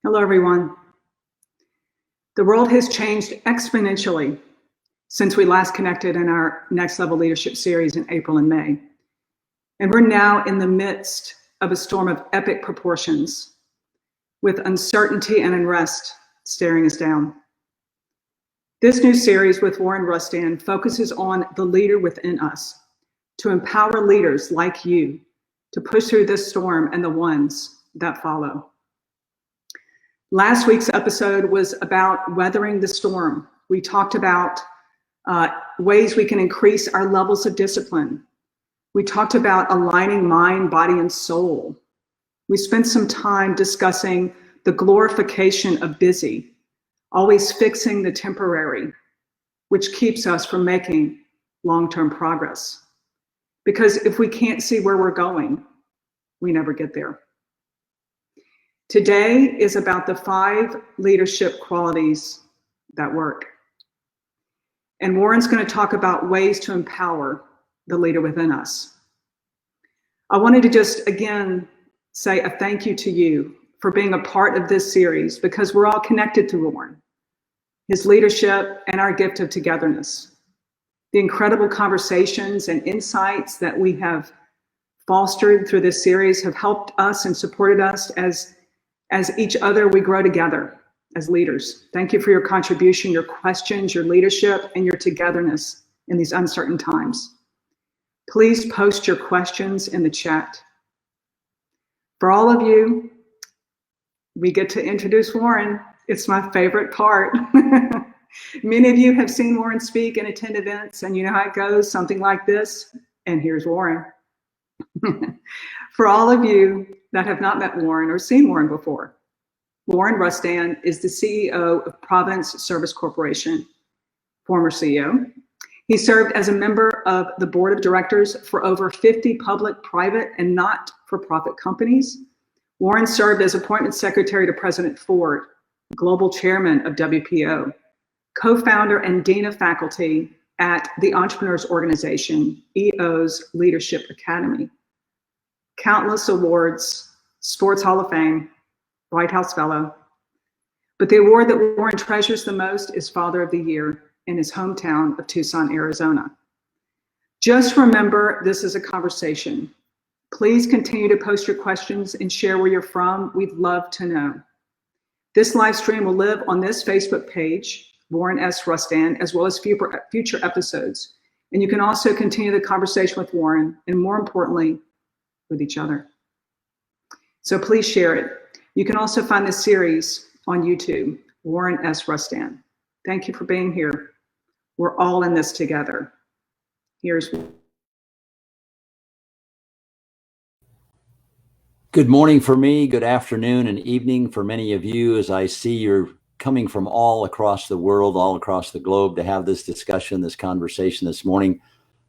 Hello, everyone. The world has changed exponentially since we last connected in our Next Level Leadership series in April and May. And we're now in the midst of a storm of epic proportions, with uncertainty and unrest staring us down. This new series with Warren Rustand focuses on the leader within us, to empower leaders like you to push through this storm and the ones that follow. Last week's episode was about weathering the storm. We talked about ways we can increase our levels of discipline. We talked about aligning mind, body, and soul. We spent some time discussing the glorification of busy, always fixing the temporary, which keeps us from making long-term progress. Because if we can't see where we're going, we never get there. Today is about the 5 leadership qualities that work. And Warren's going to talk about ways to empower the leader within us. I wanted to just, again, say a thank you to you for being a part of this series, because we're all connected to Warren, his leadership, and our gift of togetherness. The incredible conversations and insights that we have fostered through this series have helped us and supported us as each other we grow together as leaders. Thank you for your contribution, your questions, your leadership, and your togetherness in these uncertain times. Please post your questions in the chat. For all of you, we get to introduce Warren. It's my favorite part. Many of you have seen Warren speak and attend events, and you know how it goes, something like this, and here's Warren. For all of you that have not met Warren or seen Warren before, Warren Rustand is the CEO of Providence Service Corporation, former CEO. He served as a member of the board of directors for over 50 public, private, and not-for-profit companies. Warren served as appointment secretary to President Ford, global chairman of WPO, co-founder and dean of faculty at the entrepreneurs organization, EO's Leadership Academy. Countless awards, Sports Hall of Fame, White House Fellow. But the award that Warren treasures the most is Father of the Year in his hometown of Tucson, Arizona. Just remember, this is a conversation. Please continue to post your questions and share where you're from. We'd love to know. This live stream will live on this Facebook page, Warren S. Rustand, as well as future episodes. And you can also continue the conversation with Warren, and more importantly, with each other. So please share it. You can also find this series on YouTube, Warren S. Rustand. Thank you for being here. We're all in this together. Here's Good morning for me, good afternoon and evening for many of you, as I see you're coming from all across the world, all across the globe to have this discussion, this conversation this morning.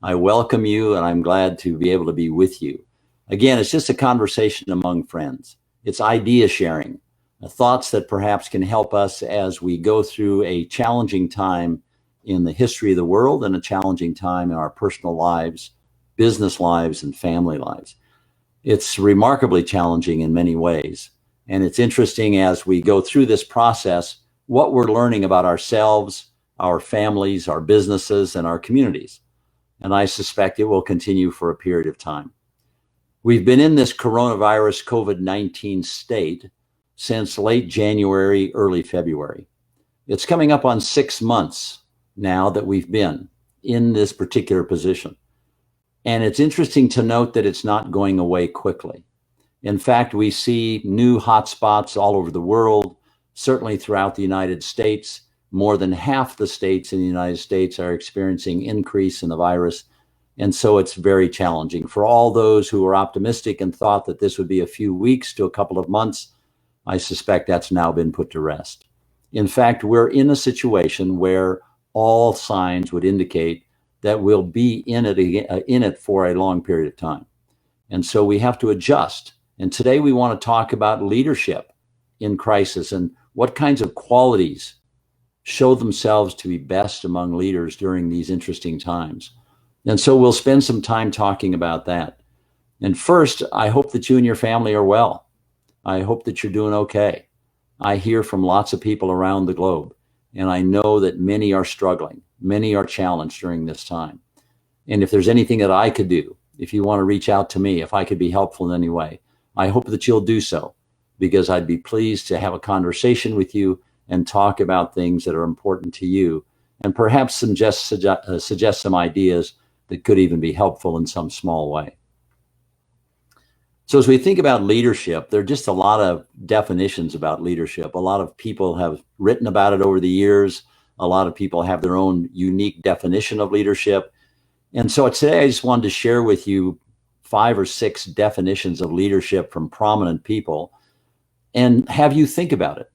I welcome you, and I'm glad to be able to be with you. Again, it's just a conversation among friends. It's idea sharing, thoughts that perhaps can help us as we go through a challenging time in the history of the world and a challenging time in our personal lives, business lives, and family lives. It's remarkably challenging in many ways. And it's interesting as we go through this process, what we're learning about ourselves, our families, our businesses, and our communities. And I suspect it will continue for a period of time. We've been in this coronavirus COVID-19 state since late January, early February. It's coming up on 6 months now that we've been in this particular position. And it's interesting to note that it's not going away quickly. In fact, we see new hotspots all over the world, certainly throughout the United States. More than half the states in the United States are experiencing increase in the virus. And so it's very challenging. For all those who were optimistic and thought that this would be a few weeks to a couple of months, I suspect that's now been put to rest. In fact, we're in a situation where all signs would indicate that we'll be in it for a long period of time. And so we have to adjust. And today we want to talk about leadership in crisis and what kinds of qualities show themselves to be best among leaders during these interesting times. And so we'll spend some time talking about that. And first, I hope that you and your family are well. I hope that you're doing okay. I hear from lots of people around the globe, and I know that many are struggling. Many are challenged during this time. And if there's anything that I could do, if you want to reach out to me, if I could be helpful in any way, I hope that you'll do so, because I'd be pleased to have a conversation with you and talk about things that are important to you, and perhaps suggest some ideas that could even be helpful in some small way. So as we think about leadership, there are just a lot of definitions about leadership. A lot of people have written about it over the years. A lot of people have their own unique definition of leadership. And so today I just wanted to share with you 5 or 6 definitions of leadership from prominent people and have you think about it.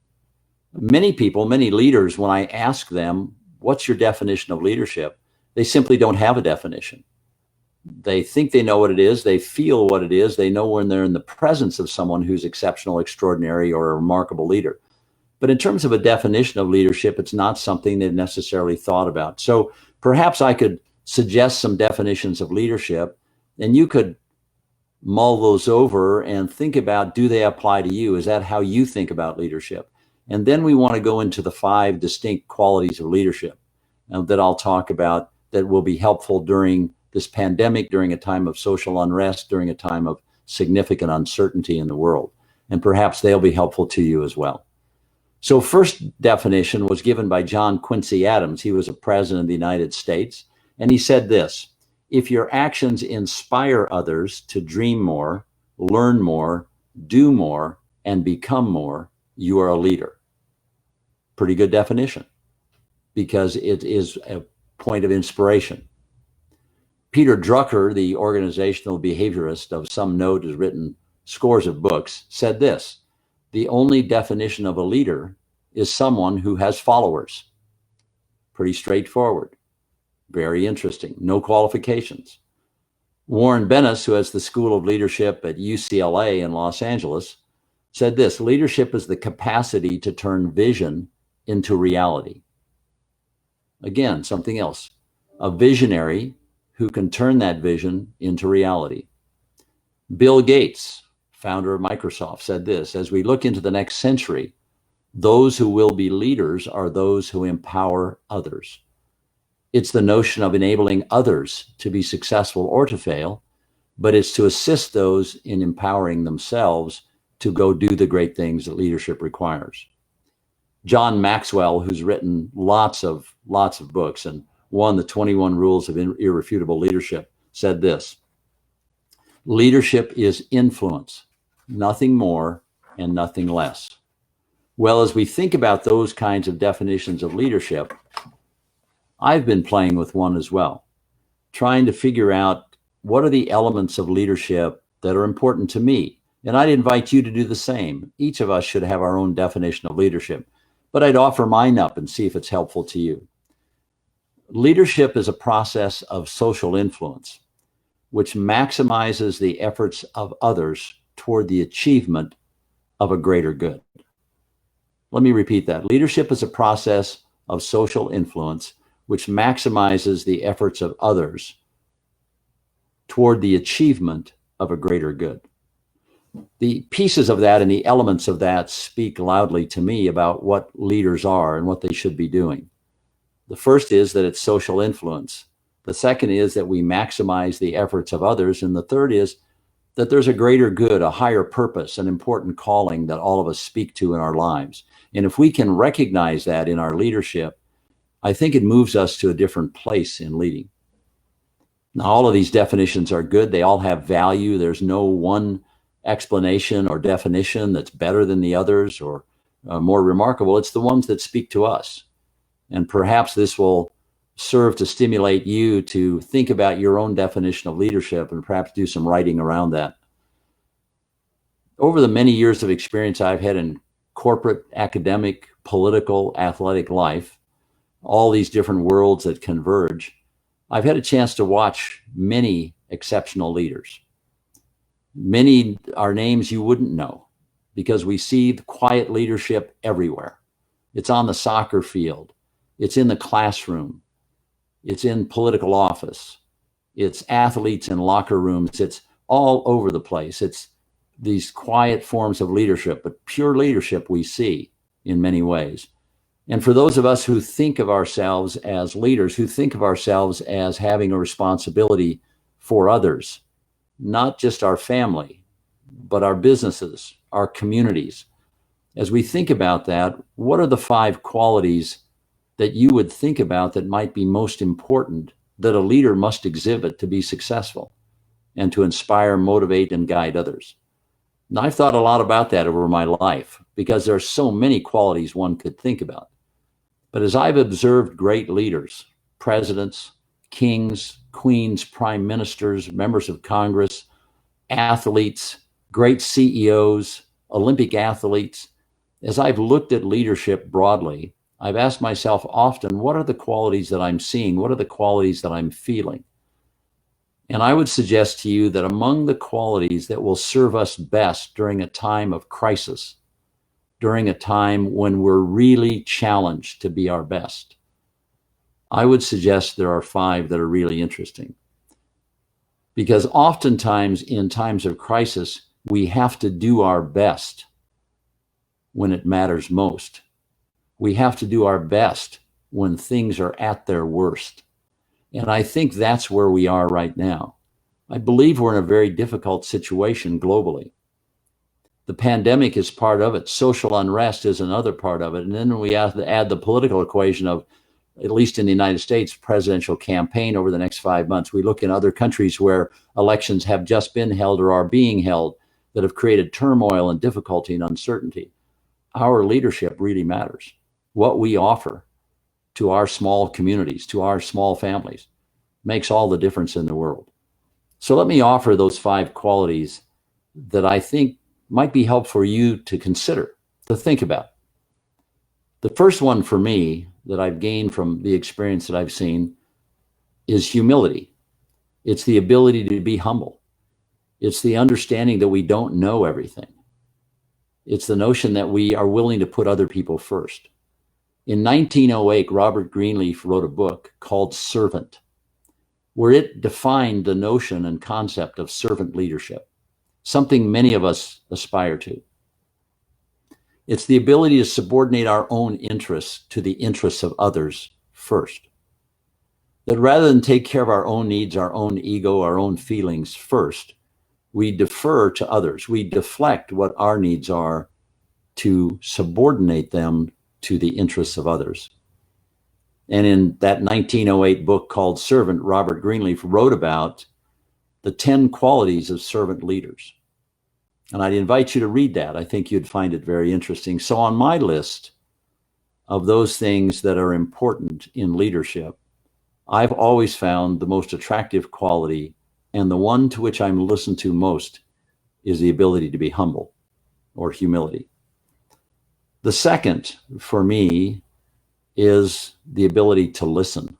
Many people, many leaders, when I ask them, what's your definition of leadership? They simply don't have a definition. They think they know what it is. They feel what it is. They know when they're in the presence of someone who's exceptional, extraordinary, or a remarkable leader. But in terms of a definition of leadership, it's not something they've necessarily thought about. So perhaps I could suggest some definitions of leadership, and you could mull those over and think about, do they apply to you? Is that how you think about leadership? And then we want to go into the 5 distinct qualities of leadership that I'll talk about that will be helpful during this pandemic, during a time of social unrest, during a time of significant uncertainty in the world. And perhaps they'll be helpful to you as well. So first definition was given by John Quincy Adams. He was a president of the United States. And he said this: if your actions inspire others to dream more, learn more, do more, and become more, you are a leader. Pretty good definition, because it is a point of inspiration. Peter Drucker, the organizational behaviorist of some note, has written scores of books, said this: the only definition of a leader is someone who has followers. Pretty straightforward. Very interesting. No qualifications. Warren Rustand, who has the School of Leadership at UCLA in Los Angeles, said this: leadership is the capacity to turn vision into reality. Again, something else. A visionary who can turn that vision into reality. Bill Gates, founder of Microsoft, said this: as we look into the next century, those who will be leaders are those who empower others. It's the notion of enabling others to be successful or to fail, but it's to assist those in empowering themselves to go do the great things that leadership requires. John Maxwell, who's written lots of books and won the 21 Rules of Irrefutable Leadership, said this: leadership is influence, nothing more and nothing less. Well, as we think about those kinds of definitions of leadership, I've been playing with one as well, trying to figure out what are the elements of leadership that are important to me. And I'd invite you to do the same. Each of us should have our own definition of leadership, but I'd offer mine up and see if it's helpful to you. Leadership is a process of social influence, which maximizes the efforts of others toward the achievement of a greater good. Let me repeat that. Leadership is a process of social influence which maximizes the efforts of others toward the achievement of a greater good. The pieces of that and the elements of that speak loudly to me about what leaders are and what they should be doing. The first is that it's social influence. The second is that we maximize the efforts of others. And the third is that there's a greater good, a higher purpose, an important calling that all of us speak to in our lives. And if we can recognize that in our leadership, I think it moves us to a different place in leading. Now, all of these definitions are good. They all have value. There's no one explanation or definition that's better than the others or more remarkable. It's the ones that speak to us. And perhaps this will serve to stimulate you to think about your own definition of leadership and perhaps do some writing around that. Over the many years of experience I've had in corporate, academic, political, athletic life, all these different worlds that converge, I've had a chance to watch many exceptional leaders. Many are names you wouldn't know because we see the quiet leadership everywhere. It's on the soccer field. It's in the classroom. It's in political office. It's athletes in locker rooms. It's all over the place. It's these quiet forms of leadership, but pure leadership we see. in many ways. And for those of us who think of ourselves as leaders, who think of ourselves as having a responsibility for others, not just our family, but our businesses, our communities, as we think about that, what are the 5 qualities that you would think about that might be most important that a leader must exhibit to be successful and to inspire, motivate, and guide others? And I've thought a lot about that over my life because there are so many qualities one could think about. But as I've observed great leaders, presidents, kings, queens, prime ministers, members of Congress, athletes, great CEOs, Olympic athletes, as I've looked at leadership broadly, I've asked myself often, what are the qualities that I'm seeing? What are the qualities that I'm feeling? And I would suggest to you that among the qualities that will serve us best during a time of crisis, during a time when we're really challenged to be our best, I would suggest there are 5 that are really interesting. Because oftentimes in times of crisis, we have to do our best when it matters most. We have to do our best when things are at their worst. And I think that's where we are right now. I believe we're in a very difficult situation globally. The pandemic is part of it. Social unrest is another part of it. And then we have to add the political equation of, at least in the United States, presidential campaign over the next 5 months. We look in other countries where elections have just been held or are being held that have created turmoil and difficulty and uncertainty. Our leadership really matters. What we offer to our small communities, to our small families, makes all the difference in the world. So let me offer those 5 qualities that I think might be helpful for you to consider, to think about. The first one for me that I've gained from the experience that I've seen is humility. It's the ability to be humble. It's the understanding that we don't know everything. It's the notion that we are willing to put other people first. In 1908, Robert Greenleaf wrote a book called Servant, where it defined the notion and concept of servant leadership, something many of us aspire to. It's the ability to subordinate our own interests to the interests of others first. That rather than take care of our own needs, our own ego, our own feelings first, we defer to others. We deflect what our needs are to subordinate them to the interests of others. And in that 1908 book called Servant, Robert Greenleaf wrote about the 10 qualities of servant leaders. And I'd invite you to read that. I think you'd find it very interesting. So on my list of those things that are important in leadership, I've always found the most attractive quality, and the one to which I'm listened to most, is the ability to be humble, or humility. The second, for me, is the ability to listen.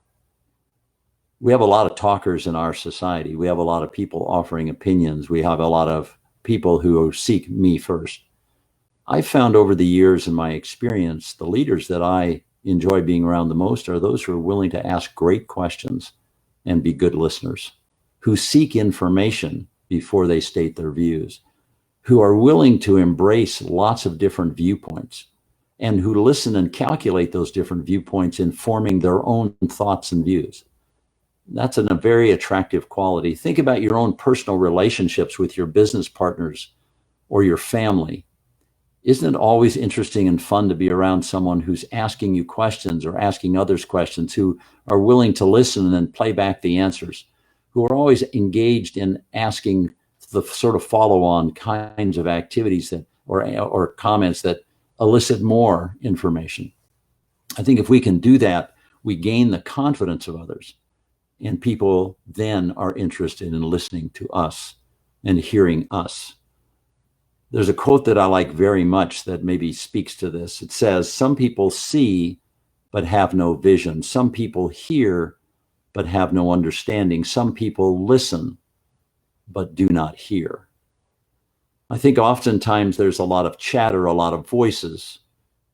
We have a lot of talkers in our society. We have a lot of people offering opinions. We have a lot of people who seek me first. I've found over the years in my experience, the leaders that I enjoy being around the most are those who are willing to ask great questions and be good listeners, who seek information before they state their views, who are willing to embrace lots of different viewpoints, and who listen and calculate those different viewpoints in forming their own thoughts and views. That's a very attractive quality. Think about your own personal relationships with your business partners or your family. Isn't it always interesting and fun to be around someone who's asking you questions or asking others questions, who are willing to listen and then play back the answers, who are always engaged in asking the sort of follow-on kinds of activities that or comments that elicit more information? I think if we can do that, we gain the confidence of others, and people then are interested in listening to us and hearing us. There's a quote that I like very much that maybe speaks to this. It says, "Some people see but have no vision. Some people hear but have no understanding. Some people listen but do not hear." I think oftentimes there's a lot of chatter, a lot of voices.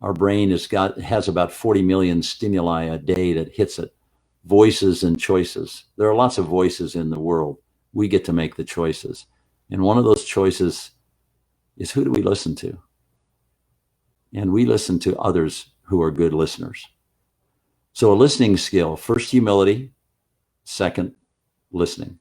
Our brain has about 40 million stimuli a day that hits it. Voices and choices. There are lots of voices in the world. We get to make the choices. And one of those choices is, who do we listen to? and we listen to others who are good listeners. So a listening skill: first, humility; second, listening.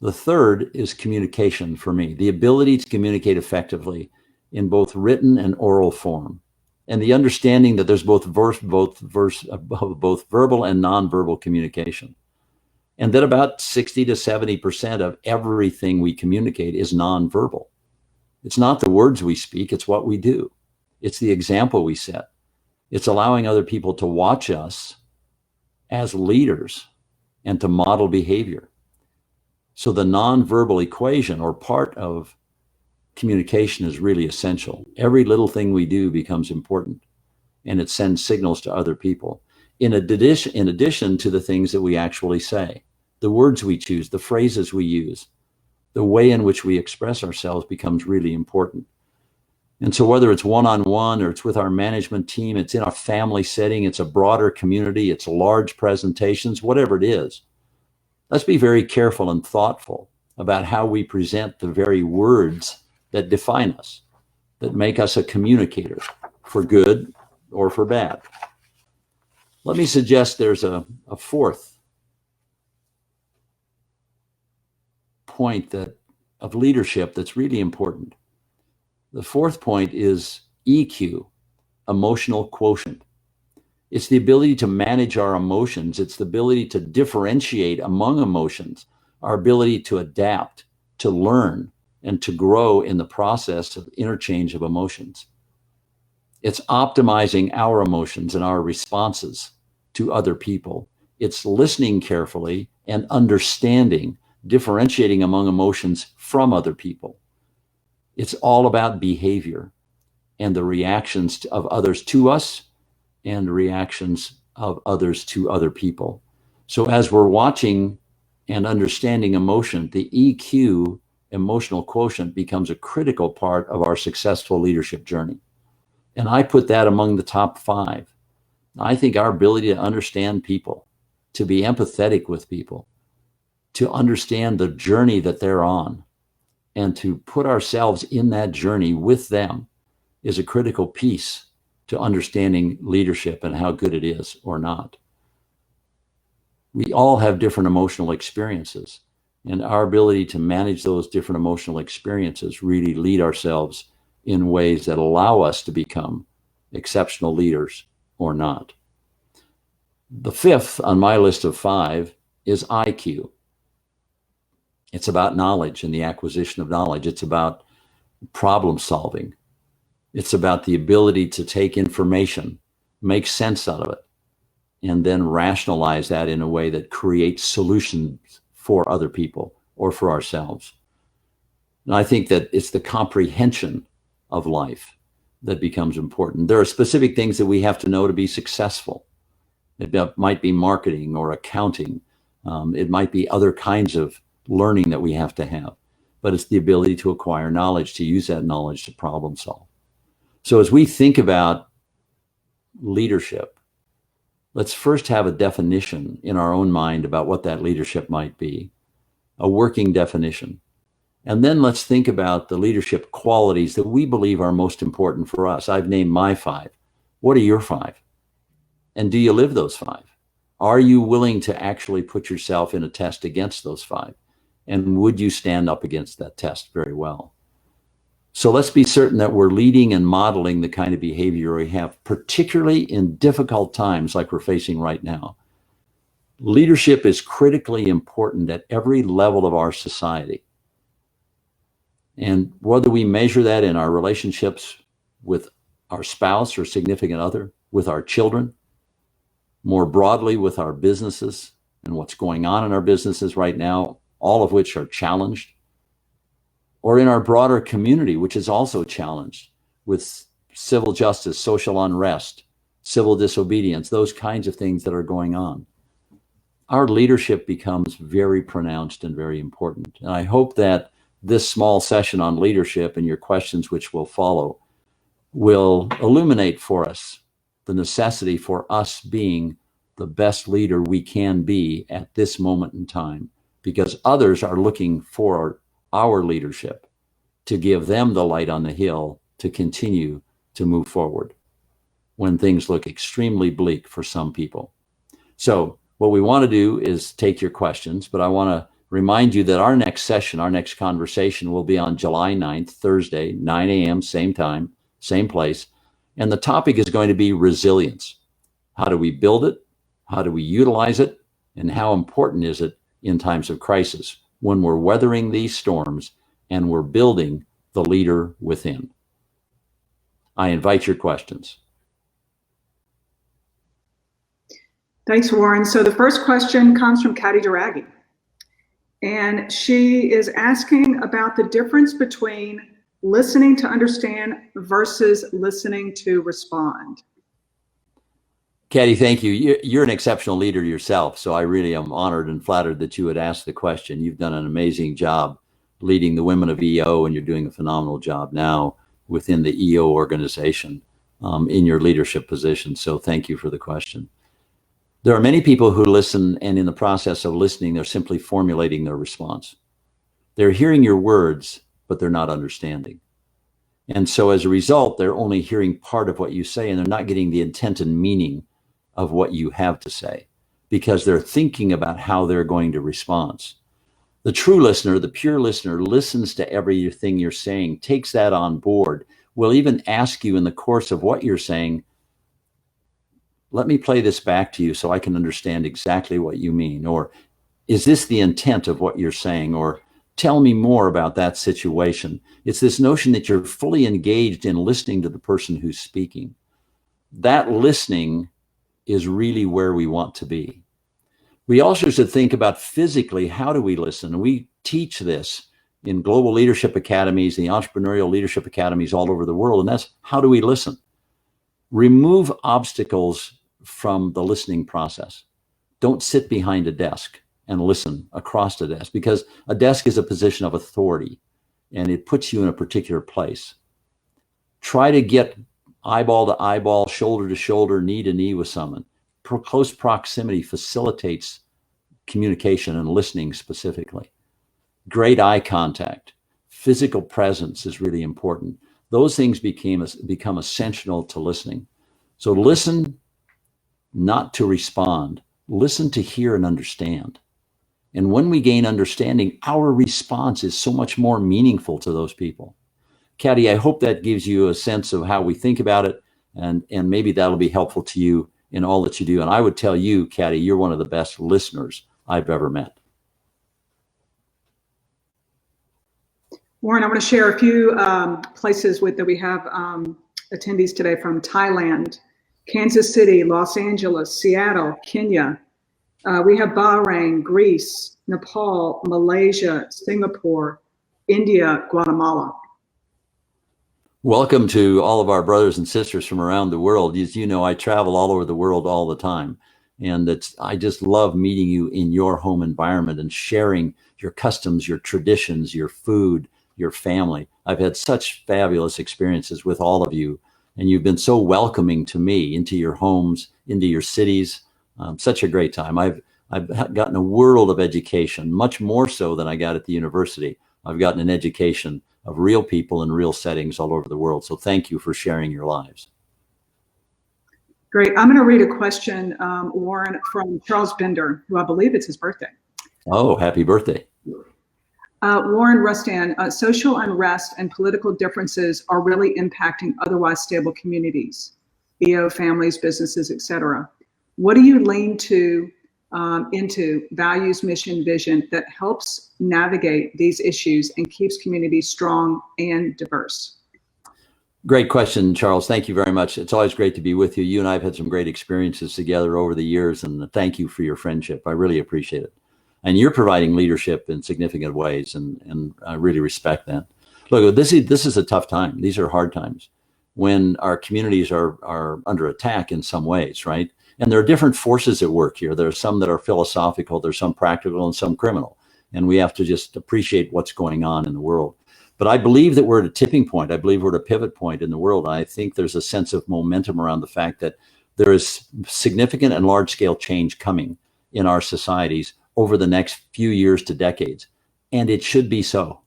The third is communication for me, the ability to communicate effectively in both written and oral form, and the understanding that there's both verbal and nonverbal communication, and that about 60 to 70% of everything we communicate is nonverbal. It's not the words we speak, it's what we do. It's the example we set. It's allowing other people to watch us as leaders and to model behavior. So the nonverbal equation, or part of communication, is really essential. Every little thing we do becomes important, and it sends signals to other people. In addition to the things that we actually say, the words we choose, the phrases we use, the way in which we express ourselves becomes really important. And so whether it's one-on-one or it's with our management team, it's in a family setting, it's a broader community, it's large presentations, whatever it is, let's be very careful and thoughtful about how we present the very words that define us, that make us a communicator, for good or for bad. Let me suggest there's a fourth point of leadership that's really important. The fourth point is EQ, emotional quotient. It's the ability to manage our emotions. It's the ability to differentiate among emotions, our ability to adapt, to learn, and to grow in the process of interchange of emotions. It's optimizing our emotions and our responses to other people. It's listening carefully and understanding, differentiating among emotions from other people. It's all about behavior and the reactions of others to us and reactions of others to other people. So as we're watching and understanding emotion, the EQ, emotional quotient, becomes a critical part of our successful leadership journey. And I put that among the top 5. I think our ability to understand people, to be empathetic with people, to understand the journey that they're on, and to put ourselves in that journey with them is a critical piece to understanding leadership and how good it is or not. We all have different emotional experiences, and our ability to manage those different emotional experiences really lead ourselves in ways that allow us to become exceptional leaders or not. The fifth on my list of 5 is IQ. It's about knowledge and the acquisition of knowledge. It's about problem solving. It's about the ability to take information, make sense out of it, and then rationalize that in a way that creates solutions for other people or for ourselves. And I think that it's the comprehension of life that becomes important. There are specific things that we have to know to be successful. It might be marketing or accounting. It might be other kinds of learning that we have to have, but it's the ability to acquire knowledge, to use that knowledge to problem solve. So as we think about leadership, let's first have a definition in our own mind about what that leadership might be, a working definition. And then let's think about the leadership qualities that we believe are most important for us. I've named my 5. What are your 5? And do you live those 5? Are you willing to actually put yourself in a test against those 5? And would you stand up against that test very well? So let's be certain that we're leading and modeling the kind of behavior we have, particularly in difficult times like we're facing right now. Leadership is critically important at every level of our society. And whether we measure that in our relationships with our spouse or significant other, with our children, more broadly with our businesses and what's going on in our businesses right now, all of which are challenged, or in our broader community, which is also challenged with civil justice, social unrest, civil disobedience, those kinds of things that are going on. Our leadership becomes very pronounced and very important. And I hope that this small session on leadership and your questions which will follow will illuminate for us the necessity for us being the best leader we can be at this moment in time, because others are looking for our leadership to give them the light on the hill to continue to move forward when things look extremely bleak for some people. So what we want to do is take your questions, but I want to remind you that our next session, our next conversation will be on July 9th, Thursday, 9 a.m., same time, same place. And the topic is going to be resilience. How do we build it? How do we utilize it? And how important is it in times of crisis when we're weathering these storms and we're building the leader within? I invite your questions. Thanks, Warren. So the first question comes from Katty Duragi. And she is asking about the difference between listening to understand versus listening to respond. Katty, thank you. You're an exceptional leader yourself, so I really am honored and flattered that you would ask the question. You've done an amazing job leading the women of EO, and you're doing a phenomenal job now within the EO organization in your leadership position. So thank you for the question. There are many people who listen, and in the process of listening, they're simply formulating their response. They're hearing your words, but they're not understanding. And so as a result, they're only hearing part of what you say, and they're not getting the intent and meaning of what you have to say, because they're thinking about how they're going to respond. The true listener, the pure listener, listens to everything you're saying, takes that on board, will even ask you in the course of what you're saying, let me play this back to you so I can understand exactly what you mean. Or is this the intent of what you're saying? Or tell me more about that situation. It's this notion that you're fully engaged in listening to the person who's speaking. That listening is really where we want to be. We also should think about physically, how do we listen? We teach this in global leadership academies, the entrepreneurial leadership academies all over the world, and that's how do we listen? Remove obstacles from the listening process. Don't sit behind a desk and listen across the desk, because a desk is a position of authority and it puts you in a particular place. Try to get eyeball to eyeball, shoulder to shoulder, knee to knee with someone. Close proximity facilitates communication and listening specifically. Great eye contact, physical presence is really important. Those things become essential to listening. So listen not to respond, listen to hear and understand. And when we gain understanding, our response is so much more meaningful to those people. Katty, I hope that gives you a sense of how we think about it, and maybe that'll be helpful to you in all that you do. And I would tell you, Katty, you're one of the best listeners I've ever met. Warren, I want to share a few places that we have attendees today from: Thailand, Kansas City, Los Angeles, Seattle, Kenya. We have Bahrain, Greece, Nepal, Malaysia, Singapore, India, Guatemala. Welcome to all of our brothers and sisters from around the world. As you know, I travel all over the world all the time. And I just love meeting you in your home environment and sharing your customs, your traditions, your food, your family. I've had such fabulous experiences with all of you. And you've been so welcoming to me into your homes, into your cities. Such a great time. I've gotten a world of education, much more so than I got at the university. I've gotten an education of real people in real settings all over the world. So thank you for sharing your lives. Great. I'm going to read a question, Warren, from Charles Bender, who I believe it's his birthday. Oh, happy birthday. Warren Rustand, social unrest and political differences are really impacting otherwise stable communities, EO, families, businesses, etc. What do you lean into values, mission, vision that helps navigate these issues and keeps communities strong and diverse? Great question, Charles. Thank you very much. It's always great to be with you. You and I have had some great experiences together over the years, and thank you for your friendship. I really appreciate it. And you're providing leadership in significant ways, and I really respect that. Look, this is a tough time. These are hard times when our communities are under attack in some ways, right? And there are different forces at work here. There are some that are philosophical, there's some practical, and some criminal. And we have to just appreciate what's going on in the world. But I believe that we're at a tipping point. I believe we're at a pivot point in the world. I think there's a sense of momentum around the fact that there is significant and large-scale change coming in our societies over the next few years to decades. And it should be so.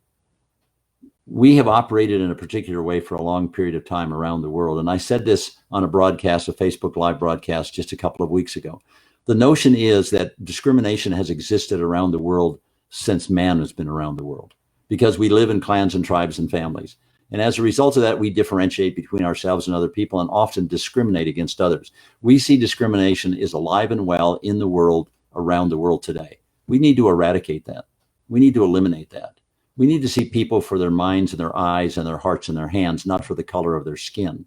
We have operated in a particular way for a long period of time around the world. And I said this on a broadcast, a Facebook Live broadcast just a couple of weeks ago. The notion is that discrimination has existed around the world since man has been around the world, because we live in clans and tribes and families. And as a result of that, we differentiate between ourselves and other people and often discriminate against others. We see discrimination is alive and well in the world, around the world today. We need to eradicate that. We need to eliminate that. We need to see people for their minds and their eyes and their hearts and their hands, not for the color of their skin,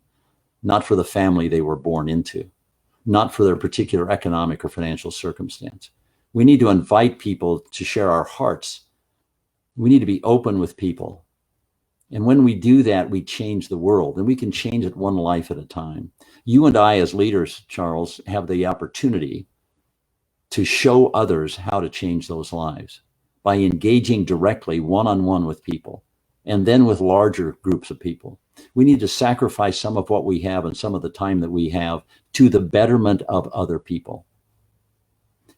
not for the family they were born into, not for their particular economic or financial circumstance. We need to invite people to share our hearts. We need to be open with people. And when we do that, we change the world, and we can change it one life at a time. You and I, as leaders, Charles, have the opportunity to show others how to change those lives by engaging directly one-on-one with people, and then with larger groups of people. We need to sacrifice some of what we have and some of the time that we have to the betterment of other people.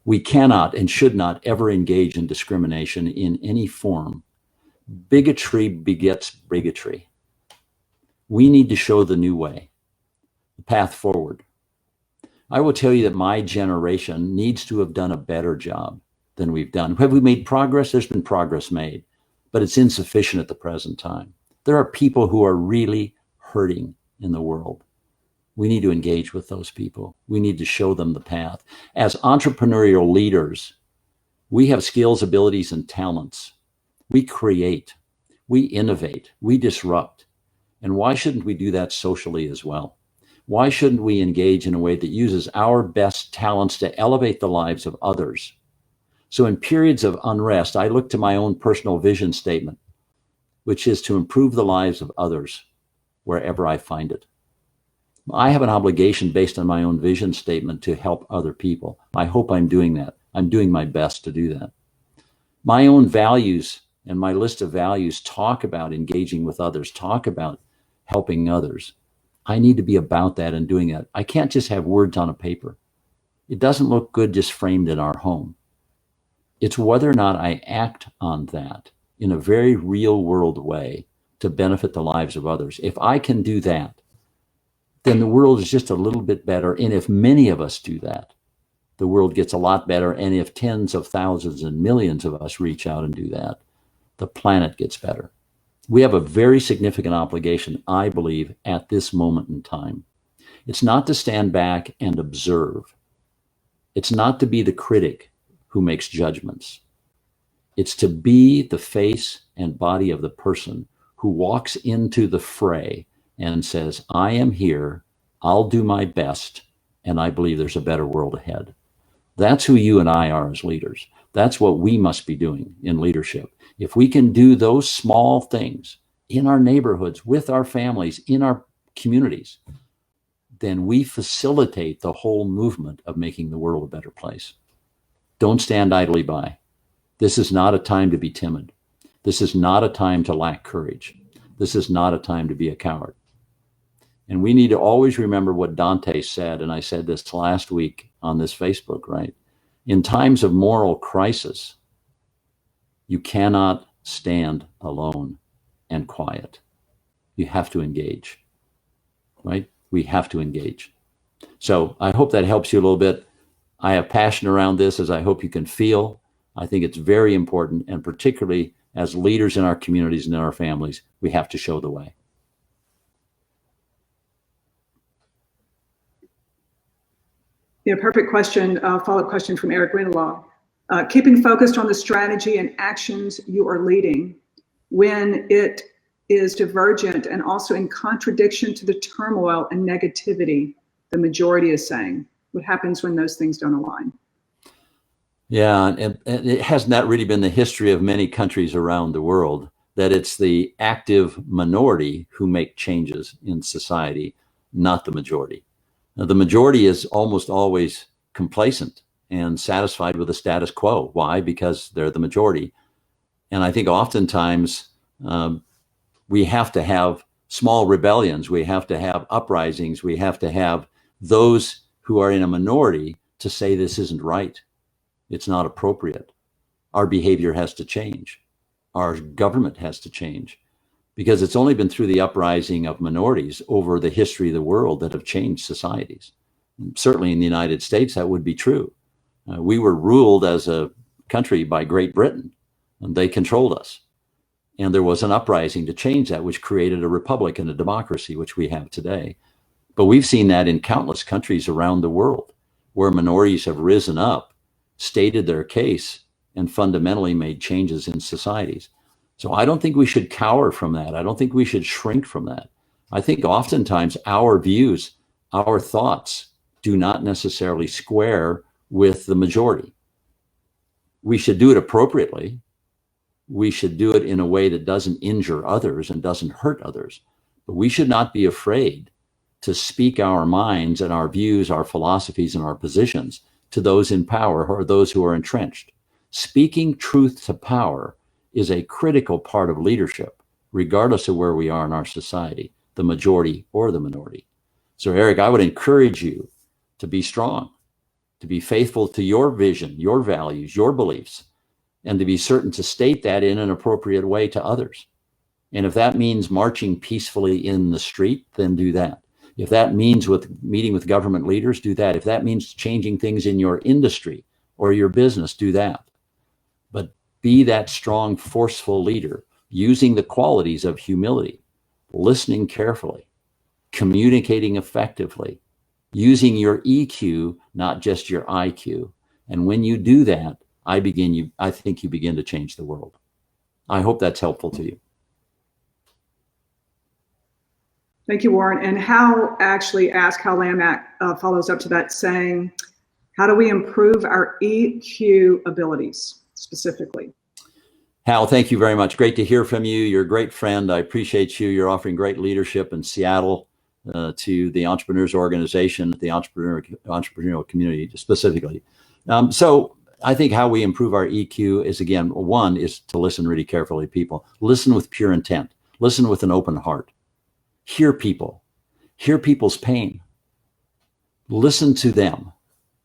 We cannot and should not ever engage in discrimination in any form. Bigotry begets bigotry. We need to show the new way, the path forward. I will tell you that my generation needs to have done a better job than we've done. Have we made progress? There's been progress made, but it's insufficient at the present time. There are people who are really hurting in the world. We need to engage with those people. We need to show them the path. As entrepreneurial leaders, we have skills, abilities, and talents. We create, we innovate, we disrupt. And why shouldn't we do that socially as well? Why shouldn't we engage in a way that uses our best talents to elevate the lives of others? So in periods of unrest, I look to my own personal vision statement, which is to improve the lives of others wherever I find it. I have an obligation based on my own vision statement to help other people. I hope I'm doing that. I'm doing my best to do that. My own values and my list of values talk about engaging with others, talk about helping others. I need to be about that and doing that. I can't just have words on a paper. It doesn't look good just framed in our home. It's whether or not I act on that in a very real world way to benefit the lives of others. If I can do that, then the world is just a little bit better. And if many of us do that, the world gets a lot better. And if tens of thousands and millions of us reach out and do that, the planet gets better. We have a very significant obligation, I believe, at this moment in time. It's not to stand back and observe. It's not to be the critic who makes judgments. It's to be the face and body of the person who walks into the fray and says, I am here, I'll do my best, and I believe there's a better world ahead. That's who you and I are as leaders. That's what we must be doing in leadership. If we can do those small things in our neighborhoods, with our families, in our communities, then we facilitate the whole movement of making the world a better place. Don't stand idly by. This is not a time to be timid. This is not a time to lack courage. This is not a time to be a coward. And we need to always remember what Dante said, and I said this last week on this Facebook, right? In times of moral crisis, you cannot stand alone and quiet. You have to engage, right? We have to engage. So I hope that helps you a little bit. I have passion around this, as I hope you can feel. I think it's very important, and particularly as leaders in our communities and in our families, we have to show the way. Yeah, perfect question. Follow-up question from Eric Greenlaw. Keeping focused on the strategy and actions you are leading when it is divergent and also in contradiction to the turmoil and negativity the majority is saying. What happens when those things don't align? Yeah, and it hasn't that really been the history of many countries around the world, that it's the active minority who make changes in society, not the majority. Now, the majority is almost always complacent and satisfied with the status quo. Why? Because they're the majority. And I think oftentimes we have to have small rebellions. We have to have uprisings. We have to have those who are in a minority to say this isn't right. It's not appropriate. Our behavior has to change. Our government has to change. because it's only been through the uprising of minorities over the history of the world that have changed societies. Certainly in the United States, that would be true. We were ruled as a country by Great Britain, and they controlled us. And there was an uprising to change that, which created a republic and a democracy, which we have today. But we've seen that in countless countries around the world where minorities have risen up, stated their case, and fundamentally made changes in societies. So I don't think we should cower from that. I don't think we should shrink from that. I think oftentimes our views, our thoughts do not necessarily square with the majority. We should do it appropriately. We should do it in a way that doesn't injure others and doesn't hurt others. But we should not be afraid to speak our minds and our views, our philosophies, and our positions to those in power or those who are entrenched. Speaking truth to power is a critical part of leadership, regardless of where we are in our society, the majority or the minority. So, Eric, I would encourage you to be strong, to be faithful to your vision, your values, your beliefs, and to be certain to state that in an appropriate way to others. And if that means marching peacefully in the street, then do that. If that means meeting with government leaders, do that. If that means changing things in your industry or your business, do that. But be that strong, forceful leader, using the qualities of humility, listening carefully, communicating effectively, using your EQ, not just your IQ. And when you do that, I think you begin to change the world. I hope that's helpful to you. Thank you, Warren. And Hal actually asked, Hal Lamack follows up to that saying, how do we improve our EQ abilities specifically? Hal, thank you very much. Great to hear from you. You're a great friend. I appreciate you. You're offering great leadership in Seattle to the Entrepreneurs Organization, the entrepreneurial community specifically. So I think how we improve our EQ is, again, one is to listen really carefully to people. Listen with pure intent. Listen with an open heart. Hear people. Hear people's pain. Listen to them,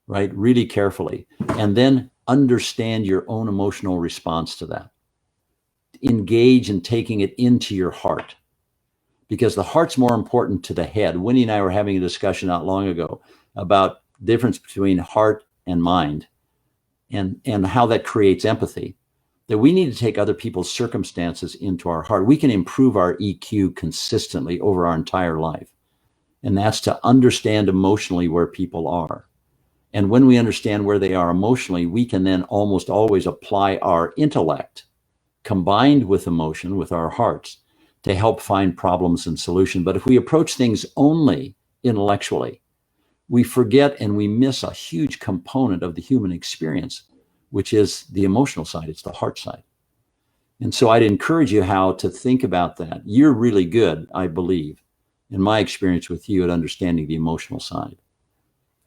right? Really carefully. And then understand your own emotional response to that. Engage in taking it into your heart, because the heart's more important to the head. Winnie and I were having a discussion not long ago about the difference between heart and mind and how that creates empathy, that we need to take other people's circumstances into our heart. We can improve our EQ consistently over our entire life. And that's to understand emotionally where people are. And when we understand where they are emotionally, we can then almost always apply our intellect combined with emotion, with our hearts, to help find problems and solutions. But if we approach things only intellectually, we forget and we miss a huge component of the human experience, which is the emotional side. It's the heart side. And so I'd encourage you, Hal, to think about that. You're really good, I believe, in my experience with you, at understanding the emotional side.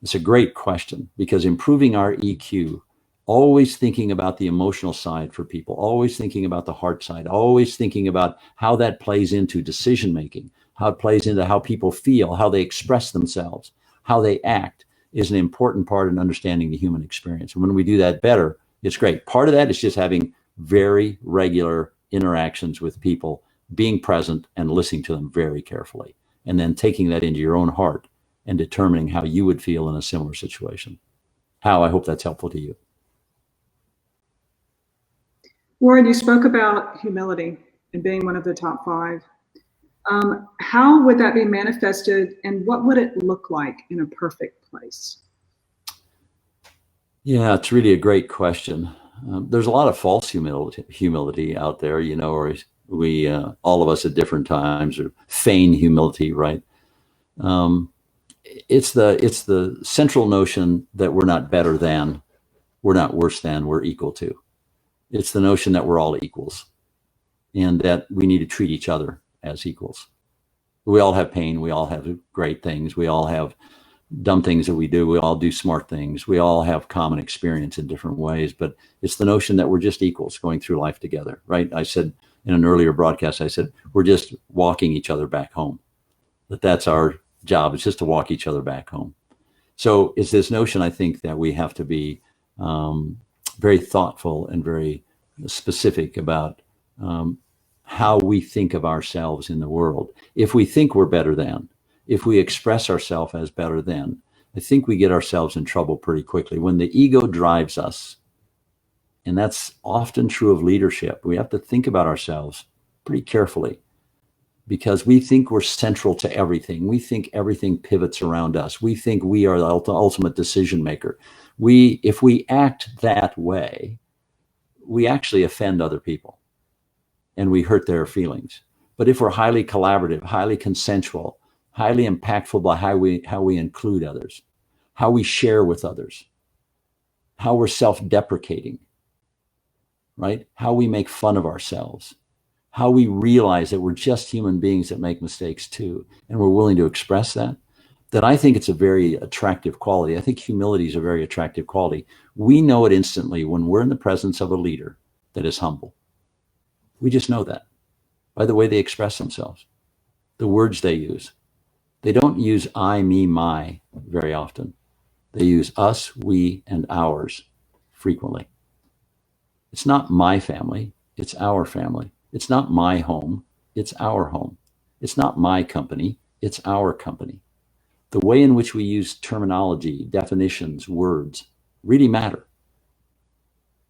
It's a great question, because improving our EQ, always thinking about the emotional side for people, always thinking about the heart side, always thinking about how that plays into decision-making, how it plays into how people feel, how they express themselves, how they act, is an important part in understanding the human experience. And when we do that better, it's great. Part of that is just having very regular interactions with people, being present and listening to them very carefully, and then taking that into your own heart and determining how you would feel in a similar situation. Hal, I hope that's helpful to you. Warren, you spoke about humility and being one of the top 5. How would that be manifested, and what would it look like in a perfect place? Yeah, it's really a great question. There's a lot of false humility out there, you know, or we all of us at different times, or feign humility, right? It's the central notion that we're not better than, we're not worse than, we're equal to. It's the notion that we're all equals, and that we need to treat each other as equals. We all have pain. We all have great things. We all have dumb things that we do. We all do smart things. We all have common experience in different ways, but it's the notion that we're just equals going through life together, right? I said in an earlier broadcast, I said, we're just walking each other back home. That's our job. It's just to walk each other back home. So it's this notion, I think, that we have to be very thoughtful and very specific about how we think of ourselves in the world. If we think we're better than, if we express ourselves as better than, I think we get ourselves in trouble pretty quickly. When the ego drives us, and that's often true of leadership, we have to think about ourselves pretty carefully because we think we're central to everything. We think everything pivots around us. We think we are the ultimate decision maker. If we act that way, we actually offend other people and we hurt their feelings. But if we're highly collaborative, highly consensual, highly impactful by how we include others, how we share with others, how we're self-deprecating, right? How we make fun of ourselves, how we realize that we're just human beings that make mistakes too, and we're willing to express that, then I think it's a very attractive quality. I think humility is a very attractive quality. We know it instantly when we're in the presence of a leader that is humble. We just know that by the way they express themselves, the words they use. They don't use I, me, my very often. They use us, we, and ours frequently. It's not my family, it's our family. It's not my home, it's our home. It's not my company, it's our company. The way in which we use terminology, definitions, words really matter.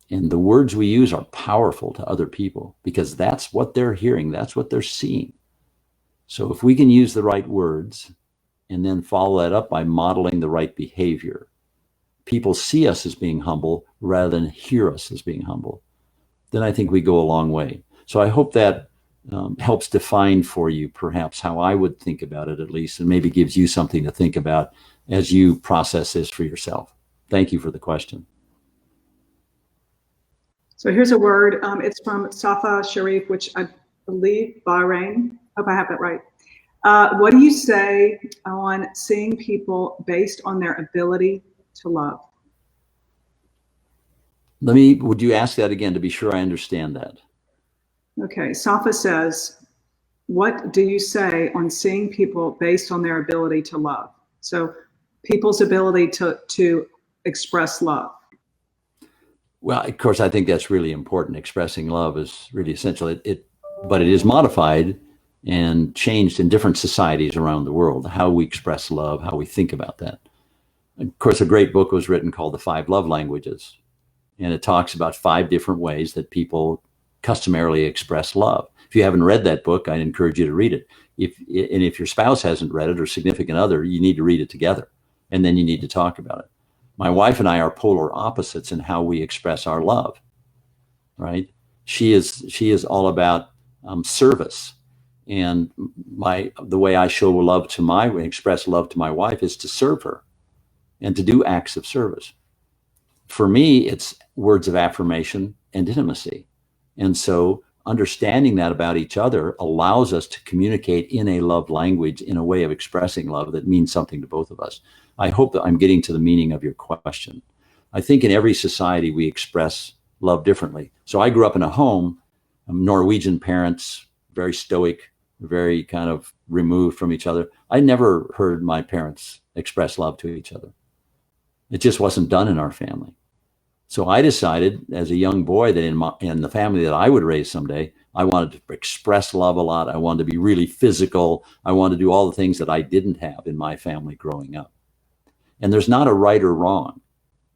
And the words we use are powerful to other people because that's what they're hearing, that's what they're seeing. So if we can use the right words and then follow that up by modeling the right behavior, people see us as being humble rather than hear us as being humble, then I think we go a long way. So I hope that helps define for you perhaps how I would think about it at least, and maybe gives you something to think about as you process this for yourself. Thank you for the question. So here's a word. It's from Safa Sharif, which I believe Bahrain. Hope I have that right. What do you say on seeing people based on their ability to love? Would you ask that again to be sure I understand that? Okay, Safa says, what do you say on seeing people based on their ability to love? So people's ability to express love. Well, of course, I think that's really important. Expressing love is really essential. But it is modified and changed in different societies around the world, how we express love, how we think about that. Of course, a great book was written called The 5 Love Languages, and it talks about 5 different ways that people customarily express love. If you haven't read that book, I'd encourage you to read it. If your spouse hasn't read it or significant other, you need to read it together, and then you need to talk about it. My wife and I are polar opposites in how we express our love, right? She is all about service, and the way I show love express love to my wife is to serve her and to do acts of service. For me, it's words of affirmation and intimacy. And so understanding that about each other allows us to communicate in a love language, in a way of expressing love that means something to both of us. I hope that I'm getting to the meaning of your question. I think in every society we express love differently. So I grew up in a home, Norwegian parents, very stoic, very kind of removed from each other. I never heard my parents express love to each other. It just wasn't done in our family. So I decided as a young boy that in the family that I would raise someday, I wanted to express love a lot. I wanted to be really physical. I wanted to do all the things that I didn't have in my family growing up. And there's not a right or wrong.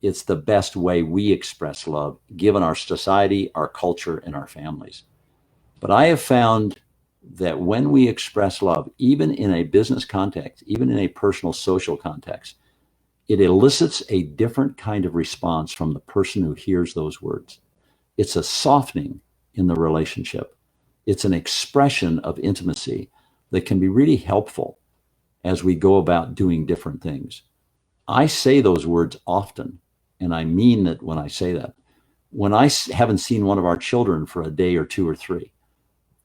It's the best way we express love, given our society, our culture, and our families. But I have found that when we express love, even in a business context, even in a personal social context, it elicits a different kind of response from the person who hears those words. It's a softening in the relationship. It's an expression of intimacy that can be really helpful as we go about doing different things. I say those words often, and I mean that when I say that. When I haven't seen one of our children for a day or 2 or 3,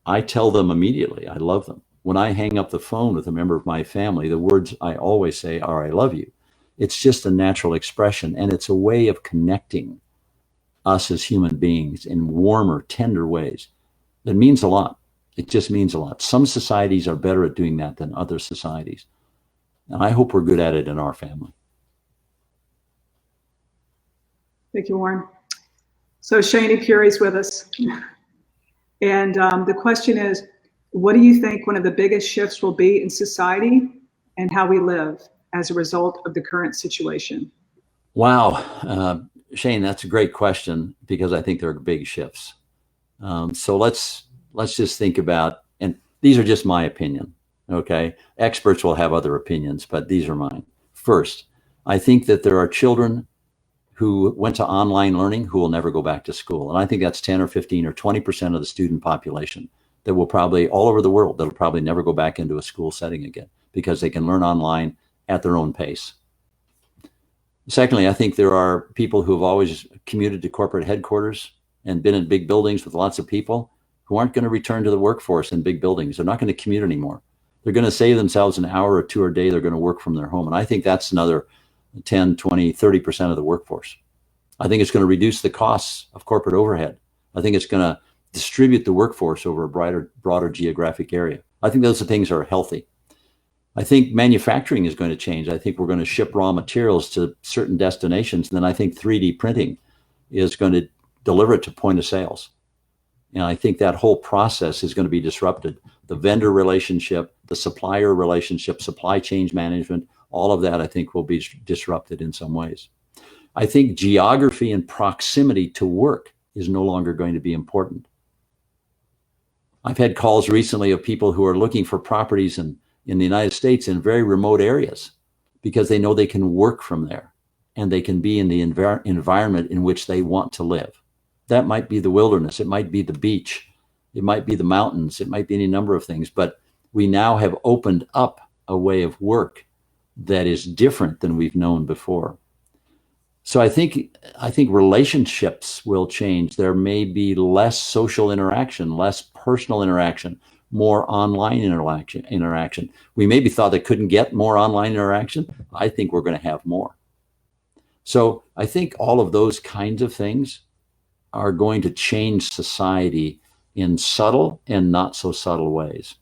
I tell them immediately I love them. When I hang up the phone with a member of my family, the words I always say are I love you. It's just a natural expression, and it's a way of connecting us as human beings in warmer, tender ways. That means a lot. It just means a lot. Some societies are better at doing that than other societies. And I hope we're good at it in our family. Thank you, Warren. So Shani Puri's with us. And the question is, what do you think one of the biggest shifts will be in society and how we live as a result of the current situation? Wow, Shane, that's a great question because I think there are big shifts. So let's just think about, and these are just my opinion. Okay, experts will have other opinions, but these are mine. First, I think that there are children who went to online learning who will never go back to school, and I think that's 10 or 15 or 20% of the student population that will probably all over the world that'll probably never go back into a school setting again because they can learn online at their own pace. Secondly, I think there are people who have always commuted to corporate headquarters and been in big buildings with lots of people who aren't going to return to the workforce in big buildings. They're not going to commute anymore. They're going to save themselves an hour or two a day. They're going to work from their home. And I think that's another 10, 20, 30% of the workforce. I think it's going to reduce the costs of corporate overhead. I think it's going to distribute the workforce over a broader geographic area. I think those things are healthy. I think manufacturing is going to change. I think we're going to ship raw materials to certain destinations. And then I think 3D printing is going to deliver it to point of sales. And I think that whole process is going to be disrupted. The vendor relationship, the supplier relationship, supply chain management, all of that I think will be disrupted in some ways. I think geography and proximity to work is no longer going to be important. I've had calls recently of people who are looking for properties in the United States in very remote areas because they know they can work from there and they can be in the environment in which they want to live. That might be the wilderness. It might be the beach. It might be the mountains. It might be any number of things. But we now have opened up a way of work that is different than we've known before. So I think relationships will change. There may be less social interaction, less personal interaction, more online interaction. We maybe thought they couldn't get more online interaction. I think we're going to have more. So I think all of those kinds of things are going to change society in subtle and not so subtle ways.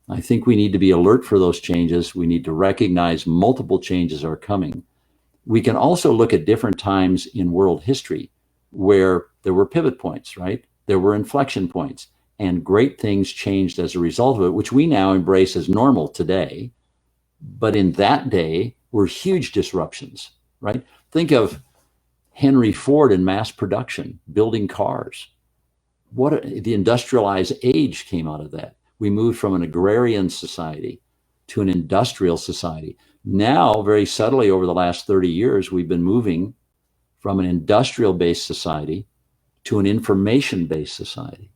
I think we need to be alert for those changes. We need to recognize multiple changes are coming. We can also look at different times in world history where there were pivot points, right? There were inflection points, and great things changed as a result of it, which we now embrace as normal today. But in that day were huge disruptions, right? Think of Henry Ford and mass production, building cars. The industrialized age came out of that. We moved from an agrarian society to an industrial society. Now, very subtly over the last 30 years, we've been moving from an industrial-based society to an information-based society.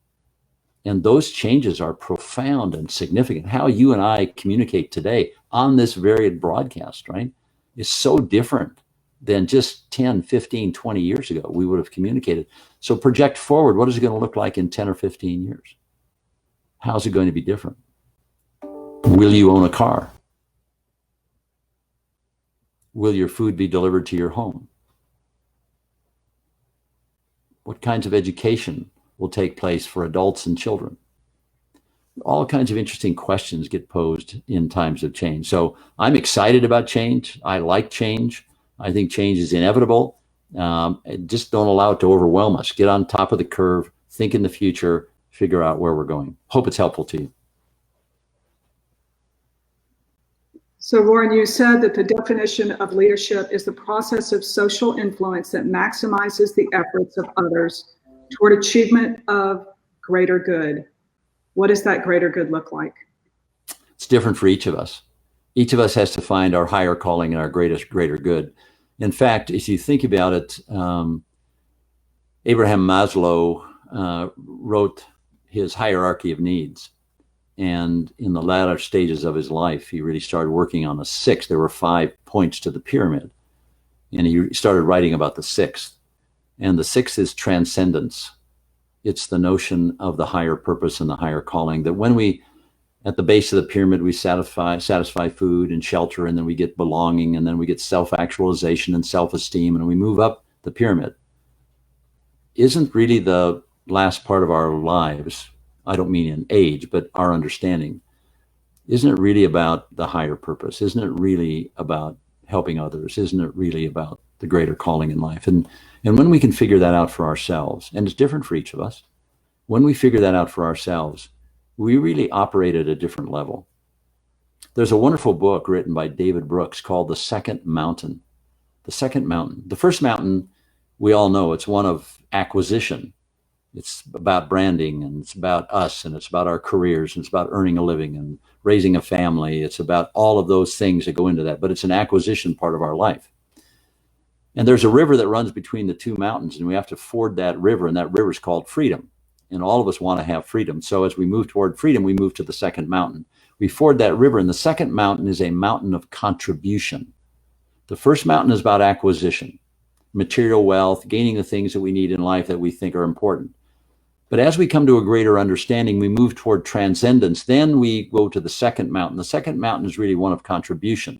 And those changes are profound and significant. How you and I communicate today on this very broadcast, right, is so different than just 10, 15, 20 years ago we would have communicated. So project forward, what is it going to look like in 10 or 15 years? How's it going to be different? Will you own a car? Will your food be delivered to your home? What kinds of education will take place for adults and children? All kinds of interesting questions get posed in times of change. So I'm excited about change. I like change. I think change is inevitable. Just don't allow it to overwhelm us. Get on top of the curve, think in the future, figure out where we're going. Hope it's helpful to you. So Warren, you said that the definition of leadership is the process of social influence that maximizes the efforts of others toward achievement of greater good. What does that greater good look like? It's different for each of us. Each of us has to find our higher calling and our greater good. In fact, if you think about it, Abraham Maslow wrote his hierarchy of needs. And in the latter stages of his life, he really started working on the sixth. There were 5 points to the pyramid. And he started writing about the sixth. And the sixth is transcendence. It's the notion of the higher purpose and the higher calling, that when we, at the base of the pyramid, we satisfy food and shelter, and then we get belonging, and then we get self-actualization and self-esteem, and we move up the pyramid. Isn't really the last part of our lives, I don't mean in age, but our understanding, isn't it really about the higher purpose? Isn't it really about helping others? Isn't it really about the greater calling in life? And when we can figure that out for ourselves, and it's different for each of us, When we figure that out for ourselves, we really operate at a different level. There's a wonderful book written by David Brooks called The Second Mountain. The Second Mountain. The first mountain, we all know, it's one of acquisition. It's about branding, and it's about us, and it's about our careers, and it's about earning a living and raising a family. It's about all of those things that go into that, but it's an acquisition part of our life. And there's a river that runs between the two mountains, and we have to ford that river, and that river is called freedom. And all of us want to have freedom. So as we move toward freedom, we move to the second mountain. We ford that river, and the second mountain is a mountain of contribution. The first mountain is about acquisition, material wealth, gaining the things that we need in life that we think are important. But as we come to a greater understanding, we move toward transcendence. Then we go to the second mountain. The second mountain is really one of contribution.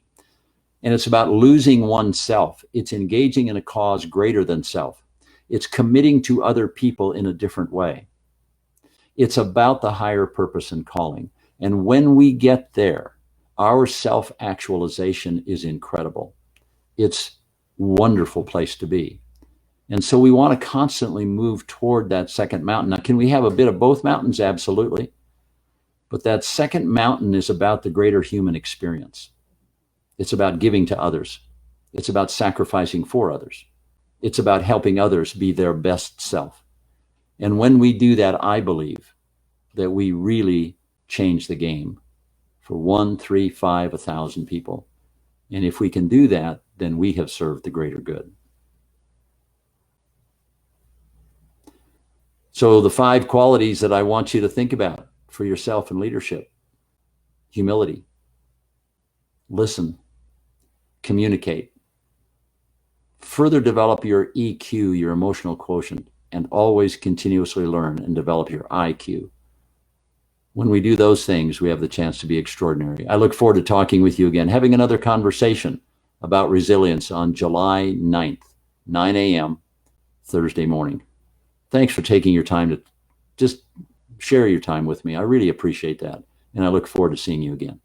And it's about losing oneself. It's engaging in a cause greater than self. It's committing to other people in a different way. It's about the higher purpose and calling. And when we get there, our self-actualization is incredible. It's a wonderful place to be. And so we want to constantly move toward that second mountain. Now, can we have a bit of both mountains? Absolutely. But that second mountain is about the greater human experience. It's about giving to others. It's about sacrificing for others. It's about helping others be their best self. And when we do that, I believe that we really change the game for 1, 3, 5, 1,000 people. And if we can do that, then we have served the greater good. So the 5 qualities that I want you to think about for yourself in leadership: humility, listen, communicate, further develop your EQ, your emotional quotient, and always continuously learn and develop your IQ. When we do those things, we have the chance to be extraordinary. I look forward to talking with you again, having another conversation about resilience on July 9th, 9 a.m., Thursday morning. Thanks for taking your time to just share your time with me. I really appreciate that. And I look forward to seeing you again.